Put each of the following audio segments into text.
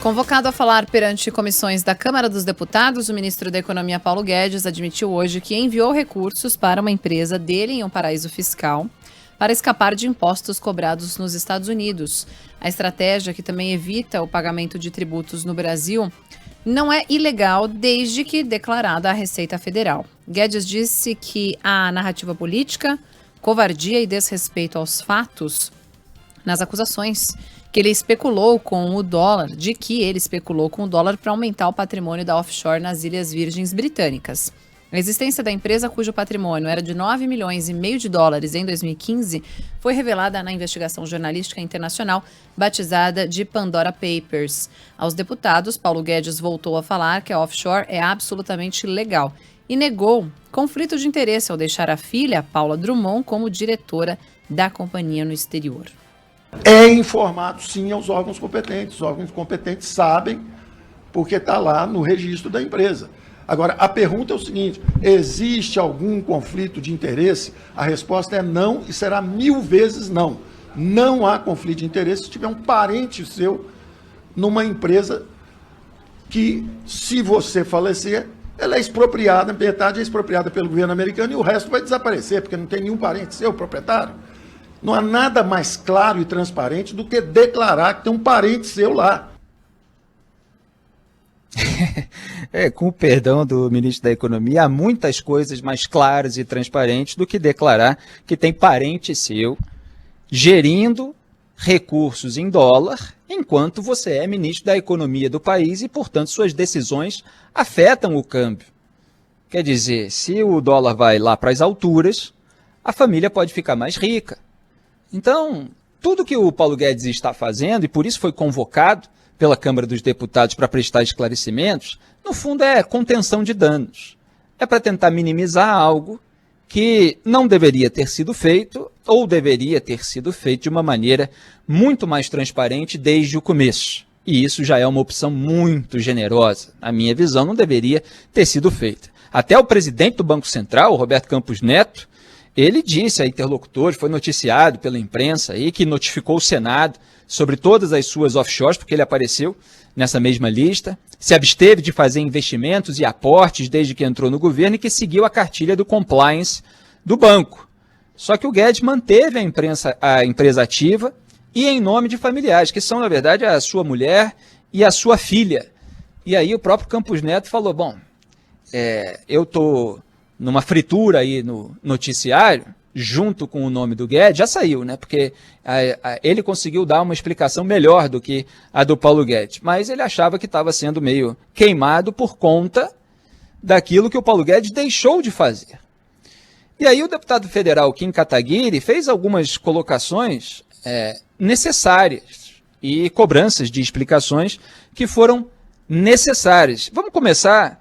Convocado a falar perante comissões da Câmara dos Deputados, o ministro da Economia, Paulo Guedes, admitiu hoje que enviou recursos para uma empresa dele em um paraíso fiscal para escapar de impostos cobrados nos Estados Unidos. A estratégia, que também evita o pagamento de tributos no Brasil, não é ilegal desde que declarada à Receita Federal. Guedes disse que há narrativa política, covardia e desrespeito aos fatos nas acusações que ele especulou com o dólar, para aumentar o patrimônio da offshore nas Ilhas Virgens Britânicas. A existência da empresa, cujo patrimônio era de 9,5 milhões de dólares em 2015, foi revelada na investigação jornalística internacional batizada de Pandora Papers. Aos deputados, Paulo Guedes voltou a falar que a offshore é absolutamente legal e negou conflito de interesse ao deixar a filha, Paula Drummond, como diretora da companhia no exterior. É informado, sim, aos órgãos competentes. Os órgãos competentes sabem, porque está lá no registro da empresa. Agora, a pergunta é o seguinte: existe algum conflito de interesse? A resposta é não, e será 1000 vezes não. Não há conflito de interesse se tiver um parente seu numa empresa que, se você falecer, ela é expropriada, metade é expropriada pelo governo americano e o resto vai desaparecer, porque não tem nenhum parente seu proprietário. Não há nada mais claro e transparente do que declarar que tem um parente seu lá. Com o perdão do ministro da Economia, há muitas coisas mais claras e transparentes do que declarar que tem parente seu gerindo recursos em dólar, enquanto você é ministro da Economia do país e, portanto, suas decisões afetam o câmbio. Quer dizer, se o dólar vai lá para as alturas, a família pode ficar mais rica. Então, tudo que o Paulo Guedes está fazendo, e por isso foi convocado pela Câmara dos Deputados para prestar esclarecimentos, no fundo é contenção de danos. É para tentar minimizar algo que não deveria ter sido feito ou deveria ter sido feito de uma maneira muito mais transparente desde o começo. E isso já é uma opção muito generosa. Na minha visão, não deveria ter sido feita. Até o presidente do Banco Central, o Roberto Campos Neto, ele disse a interlocutores, foi noticiado pela imprensa aí, que notificou o Senado sobre todas as suas offshores, porque ele apareceu nessa mesma lista, se absteve de fazer investimentos e aportes desde que entrou no governo e que seguiu a cartilha do compliance do banco. Só que o Guedes manteve a empresa ativa e em nome de familiares, que são, na verdade, a sua mulher e a sua filha. E aí o próprio Campos Neto falou, eu estou numa fritura aí no noticiário, junto com o nome do Guedes, já saiu, né? Porque ele conseguiu dar uma explicação melhor do que a do Paulo Guedes, mas ele achava que estava sendo meio queimado por conta daquilo que o Paulo Guedes deixou de fazer. E aí o deputado federal Kim Kataguiri fez algumas colocações necessárias e cobranças de explicações que foram necessárias. Vamos começar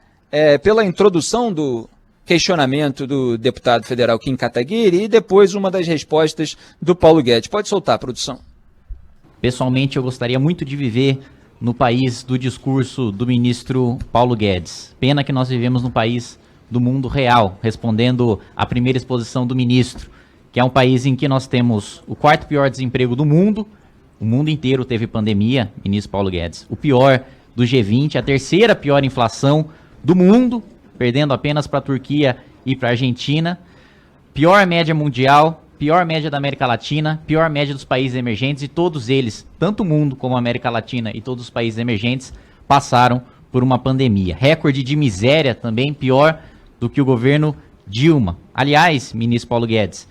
pela introdução do questionamento do deputado federal Kim Kataguiri e depois uma das respostas do Paulo Guedes. Pode soltar, produção. Pessoalmente, eu gostaria muito de viver no país do discurso do ministro Paulo Guedes. Pena que nós vivemos no país do mundo real, respondendo à primeira exposição do ministro, que é um país em que nós temos o quarto pior desemprego do mundo, o mundo inteiro teve pandemia, ministro Paulo Guedes, o pior do G20, a terceira pior inflação do mundo, perdendo apenas para a Turquia e para a Argentina, pior média mundial, pior média da América Latina, pior média dos países emergentes, e todos eles, tanto o mundo como a América Latina e todos os países emergentes, passaram por uma pandemia. Recorde de miséria também, pior do que o governo Dilma. Aliás, ministro Paulo Guedes,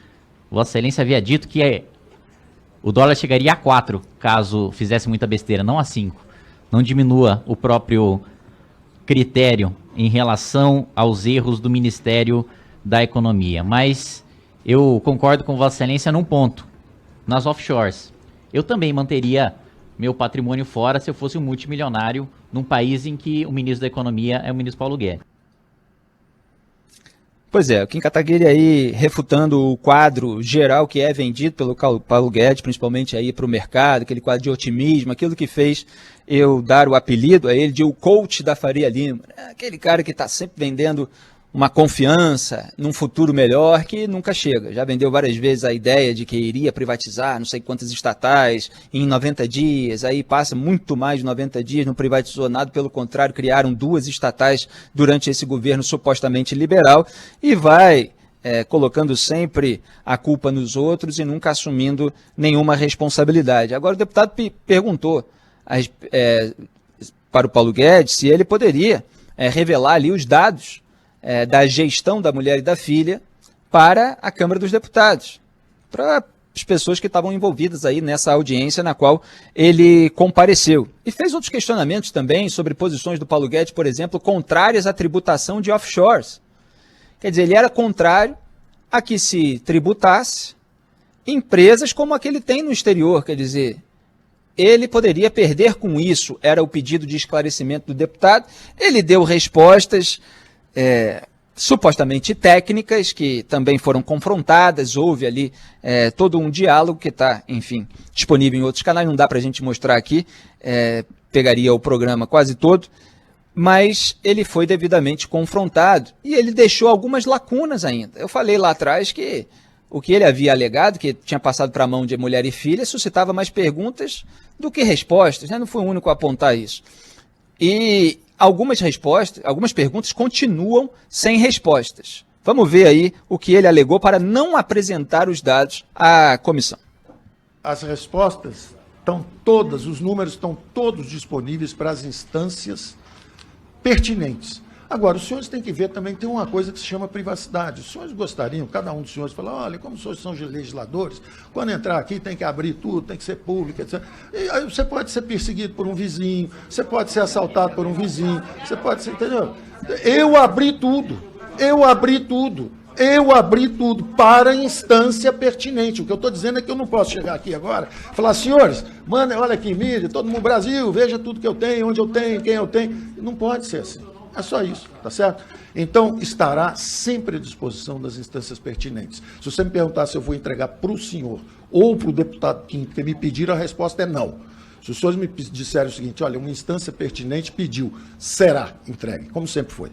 Vossa Excelência havia dito que o dólar chegaria a 4, caso fizesse muita besteira, não a 5. Não diminua o próprio critério em relação aos erros do Ministério da Economia. Mas eu concordo com Vossa Excelência num ponto. Nas offshores, eu também manteria meu patrimônio fora se eu fosse um multimilionário num país em que o ministro da Economia é o ministro Paulo Guedes. Pois é, o Kim Kataguiri aí refutando o quadro geral que é vendido pelo Paulo Guedes, principalmente aí para o mercado, aquele quadro de otimismo, aquilo que fez eu dar o apelido a ele de o coach da Faria Lima, aquele cara que está sempre vendendo uma confiança num futuro melhor que nunca chega. Já vendeu várias vezes a ideia de que iria privatizar não sei quantas estatais em 90 dias, aí passa muito mais de 90 dias, não privatizou nada, pelo contrário, criaram 2 estatais durante esse governo supostamente liberal e vai colocando sempre a culpa nos outros e nunca assumindo nenhuma responsabilidade. Agora o deputado perguntou para o Paulo Guedes se ele poderia revelar ali os dados da gestão da mulher e da filha para a Câmara dos Deputados, para as pessoas que estavam envolvidas aí nessa audiência na qual ele compareceu. E fez outros questionamentos também sobre posições do Paulo Guedes, por exemplo, contrárias à tributação de offshores. Quer dizer, ele era contrário a que se tributasse empresas como a que ele tem no exterior, quer dizer, ele poderia perder com isso, era o pedido de esclarecimento do deputado. Ele deu respostas supostamente técnicas, que também foram confrontadas, houve ali todo um diálogo que está, enfim, disponível em outros canais, não dá para a gente mostrar aqui, pegaria o programa quase todo, mas ele foi devidamente confrontado e ele deixou algumas lacunas ainda. Eu falei lá atrás que o que ele havia alegado, que tinha passado para a mão de mulher e filha, suscitava mais perguntas do que respostas, né? Não foi o único a apontar isso. E algumas perguntas continuam sem respostas. Vamos ver aí o que ele alegou para não apresentar os dados à comissão. As respostas estão todas, os números estão todos disponíveis para as instâncias pertinentes. Agora, os senhores têm que ver também, tem uma coisa que se chama privacidade. Os senhores gostariam, cada um dos senhores, falar, olha, como os senhores são legisladores, quando entrar aqui tem que abrir tudo, tem que ser público, etc. E aí você pode ser perseguido por um vizinho, você pode ser assaltado por um vizinho, você pode ser, entendeu? Eu abri tudo para a instância pertinente. O que eu estou dizendo é que eu não posso chegar aqui agora e falar, senhores, manda, olha aqui, mídia, todo mundo no Brasil, veja tudo que eu tenho, onde eu tenho, quem eu tenho. Não pode ser assim. É só isso, tá certo? Então, estará sempre à disposição das instâncias pertinentes. Se você me perguntar se eu vou entregar para o senhor ou para o deputado que me pediram, a resposta é não. Se os senhores me disserem o seguinte, olha, uma instância pertinente pediu, será entregue, como sempre foi.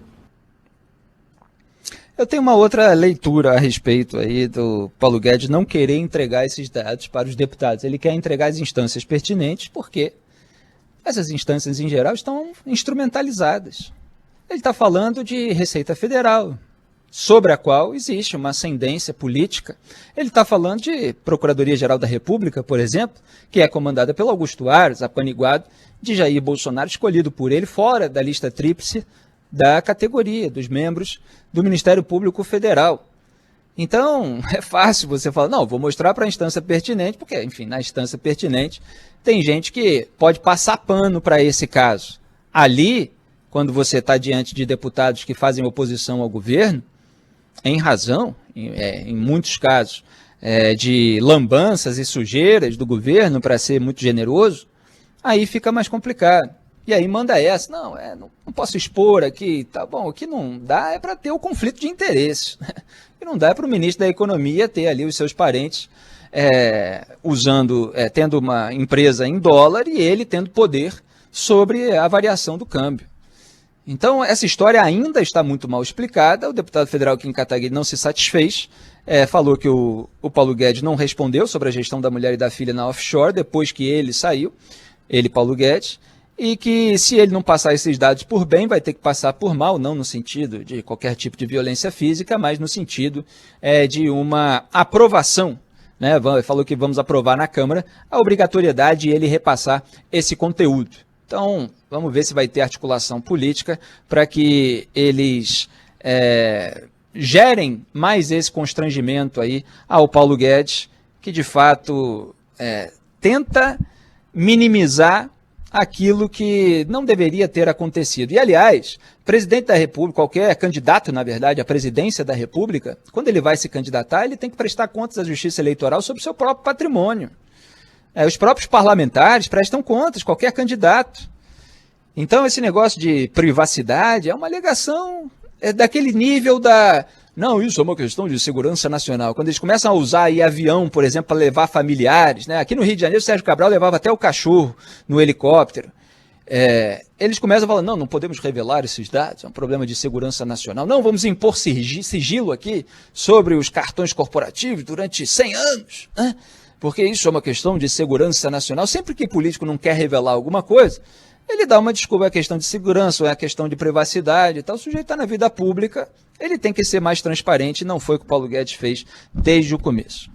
Eu tenho uma outra leitura a respeito aí do Paulo Guedes não querer entregar esses dados para os deputados. Ele quer entregar as instâncias pertinentes porque essas instâncias, em geral, estão instrumentalizadas. Ele está falando de Receita Federal, sobre a qual existe uma ascendência política. Ele está falando de Procuradoria-Geral da República, por exemplo, que é comandada pelo Augusto Aras, apaniguado de Jair Bolsonaro, escolhido por ele fora da lista tríplice da categoria dos membros do Ministério Público Federal. Então, é fácil você falar, não, vou mostrar para a instância pertinente, porque, enfim, na instância pertinente tem gente que pode passar pano para esse caso. Ali, quando você está diante de deputados que fazem oposição ao governo, em razão, em muitos casos, de lambanças e sujeiras do governo, para ser muito generoso, aí fica mais complicado. E aí manda essa, não posso expor aqui, tá bom, o que não dá é para ter o conflito de interesses. O que não dá é para o ministro da Economia ter ali os seus parentes tendo uma empresa em dólar e ele tendo poder sobre a variação do câmbio. Então, essa história ainda está muito mal explicada. O deputado federal Kim Kataguiri não se satisfez, falou que o Paulo Guedes não respondeu sobre a gestão da mulher e da filha na offshore, depois que ele saiu, Paulo Guedes, e que se ele não passar esses dados por bem, vai ter que passar por mal, não no sentido de qualquer tipo de violência física, mas no sentido de uma aprovação, né? Falou que vamos aprovar na Câmara a obrigatoriedade de ele repassar esse conteúdo. Então, vamos ver se vai ter articulação política para que eles gerem mais esse constrangimento aí ao Paulo Guedes, que de fato tenta minimizar aquilo que não deveria ter acontecido. E, aliás, presidente da República, qualquer candidato, na verdade, à presidência da República, quando ele vai se candidatar, ele tem que prestar contas à Justiça Eleitoral sobre o seu próprio patrimônio. Os próprios parlamentares prestam contas, qualquer candidato. Então, esse negócio de privacidade é uma alegação daquele nível da... Não, isso é uma questão de segurança nacional. Quando eles começam a usar aí avião, por exemplo, para levar familiares, né? Aqui no Rio de Janeiro, o Sérgio Cabral levava até o cachorro no helicóptero. Eles começam falando, não podemos revelar esses dados, é um problema de segurança nacional, não, vamos impor sigilo aqui sobre os cartões corporativos durante 100 anos, né? Porque isso é uma questão de segurança nacional. Sempre que político não quer revelar alguma coisa, ele dá uma desculpa, é questão de segurança, ou é questão de privacidade e tal. O sujeito está na vida pública, ele tem que ser mais transparente, não foi o que o Paulo Guedes fez desde o começo.